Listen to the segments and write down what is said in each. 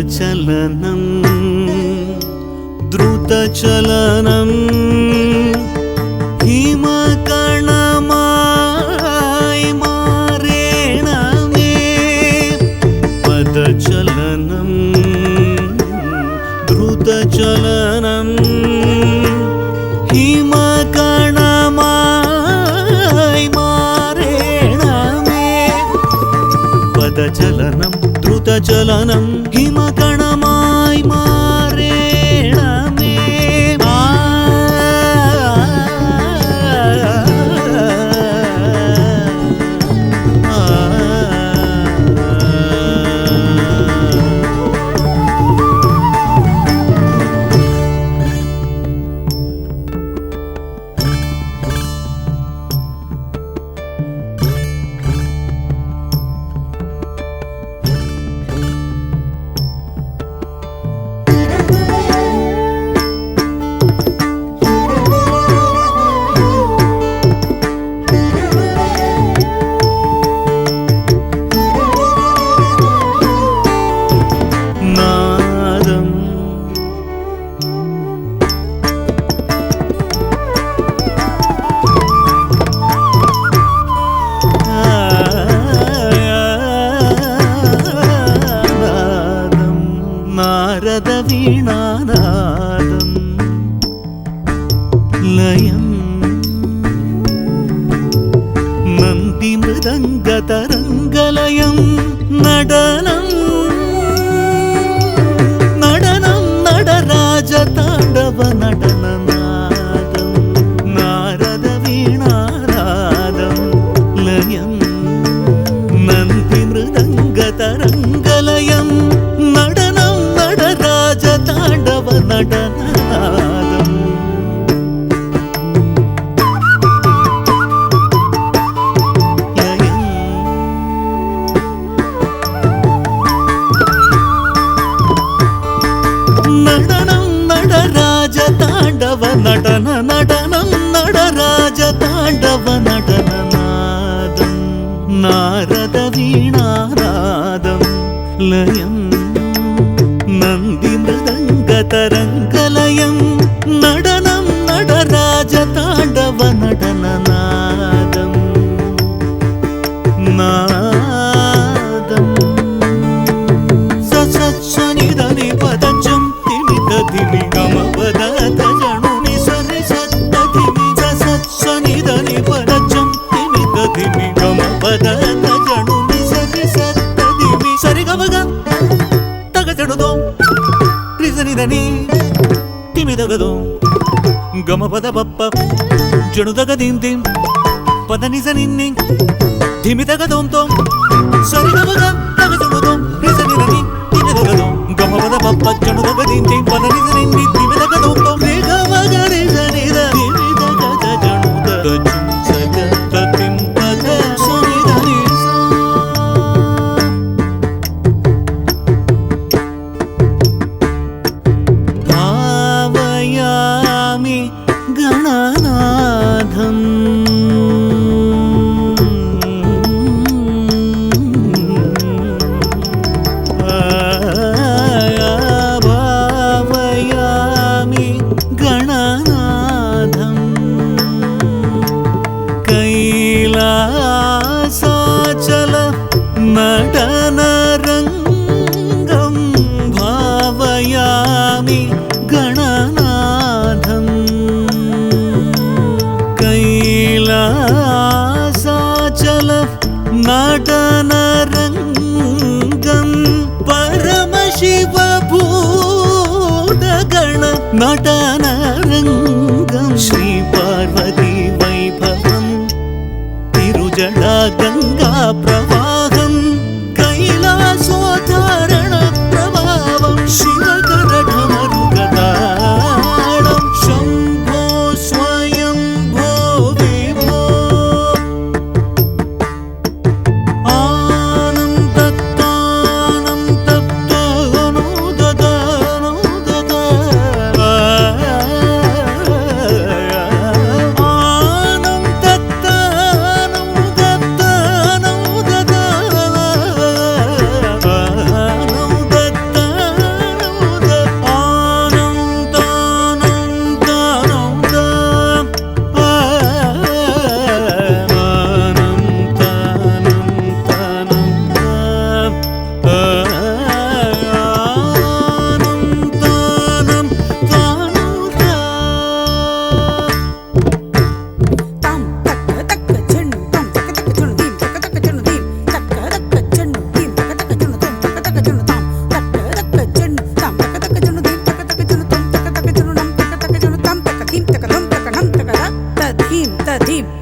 पदचलनं द्रुतचलनं हिमकणमाय मारेण मे पदचलनं द्रुतचलनं हिमकणमाय मारेण मे पदचलनं द्रुतचलनं हिमकणमाय मारेण मे वीणानादं लयं नन्दिमृदङ्गतरङ्गलयं नडनं नडनं नडराजताण्डव नडननादं नारदवीणानादं लयं नन्दिमृदङ्गतरङ्गलयं नडनं नडराजताण्डव नडननादं नडनं नडराजताण्डव नडन नडनं नडराजताण्डव नडननादं नारदवीणानादं लयं नन्दिमृदङ्गतरङ्गलयं नडनं नडराजताण्डव नडननादं नादं सत्सनिधनि पदजं तिमितधिमि गमपदतजनुनि सरिसत्तधिमि सत्सनिधनि पदजं तिमितधिमि गमपदतजनुनि सरिसत्तधिमि सरिगमग तगजनुदो रिसनिधनि तिमितगदो गमपदपप्प जनुदगदिंतिं पदनिसनिन्नि धिमितगदोंतों सरिगमग तगजनुदो रिसनिधनि तिमितगदो गमपदपप्प जनुदगदिंतिं पदनिसनिन्नि धिमितगदोंतों रेगमग रिसनिध तिमितगदजनुद जुंसगततिं पद सनिधनि भावयामि गणनाथं भावयामि गणनाथं कैलासाचल नटनरङ्गं भावयामि गणनाथं कैलासाचल नटनरङ्गं परमशिवभूतगण नटनरङ्गं श्रीपार्वती वैभवं तिरुजडा गङ्गा प्रवाहं कैलासोद्धारण प्रभावं शिवकरठमरुगताडं शम्भो स्वयंभो विभो आनं तत्तानं तत्तानुददानं ददा आनं तत्तानं तत्तानुददा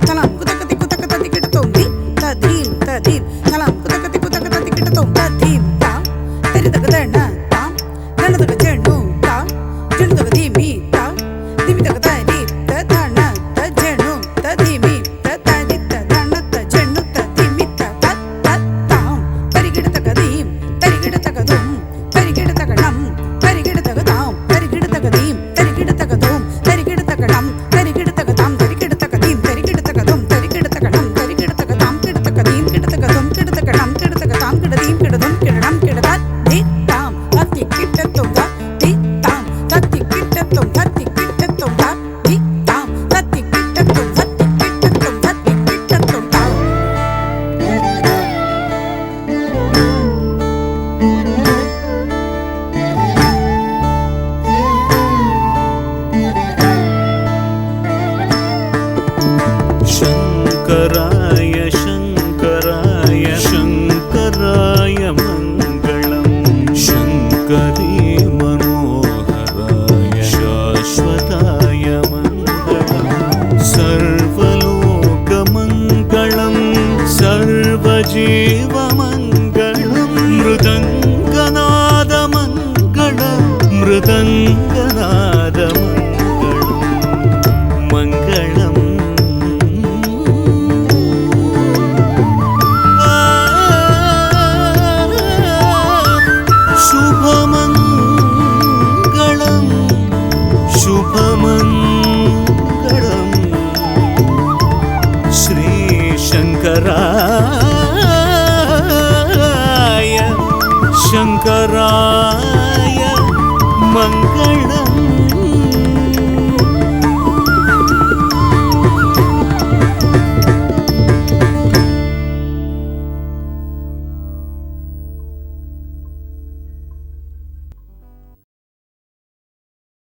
తలం కుతక తిక్కు తక తదికిటతోంది తదీం తదీం తలం కుతక తిక్కు తక తదికిటతోం తదీం తా తెరిదగ దణ తా దణదగ జణు తా జణుదగ ధీమి తా ధీమిదగ తరి తదణ తజణు తధీమి తతది తదణ తజణు తధీమి తత్ తాం తరిగిడతగ ధీం తరిగిడతగ దుం తరిగిడతగ నం తరిగిడతగ తాం తరిగిడతగ ధీం తరిగిడతగ దుం తరిగిడతగ నం తరిగిడతగ తాం తరిగిడతగ ధీం తరిగిడతగ దుం తరిగిడతగ నం తరిగిడతగ తాం కిడతగ ధీం కిడతగ దుం కిడతగ నం కిడతగ తాం కిడ ధీం కిడ దుం కిడ నం కిడ ది తాం తత్తి కిట్టతొం ది తాం తత్తి కిట్టతొం తత్తి కిట్టతొం ది తాం తత్తి కిట్టతొం తత్తి కిట్టతొం తత్తి కిట్టతొం తాం शङ्कराय शङ्कराय शङ्कराय मङ्गलम् शङ्करी मनोहराय शाश्वताय मङ्गलम् सर्वलोकमङ्गलम् सर्वजीवमङ्गलम् मृदङ्गनादमङ्गलम् मृदङ्गनादमङ्गलम् मङ्गलम् शुभमङ्गलम् शुभमङ्गलम् श्रीशङ्कराय शङ्कराय मङ्गलम्।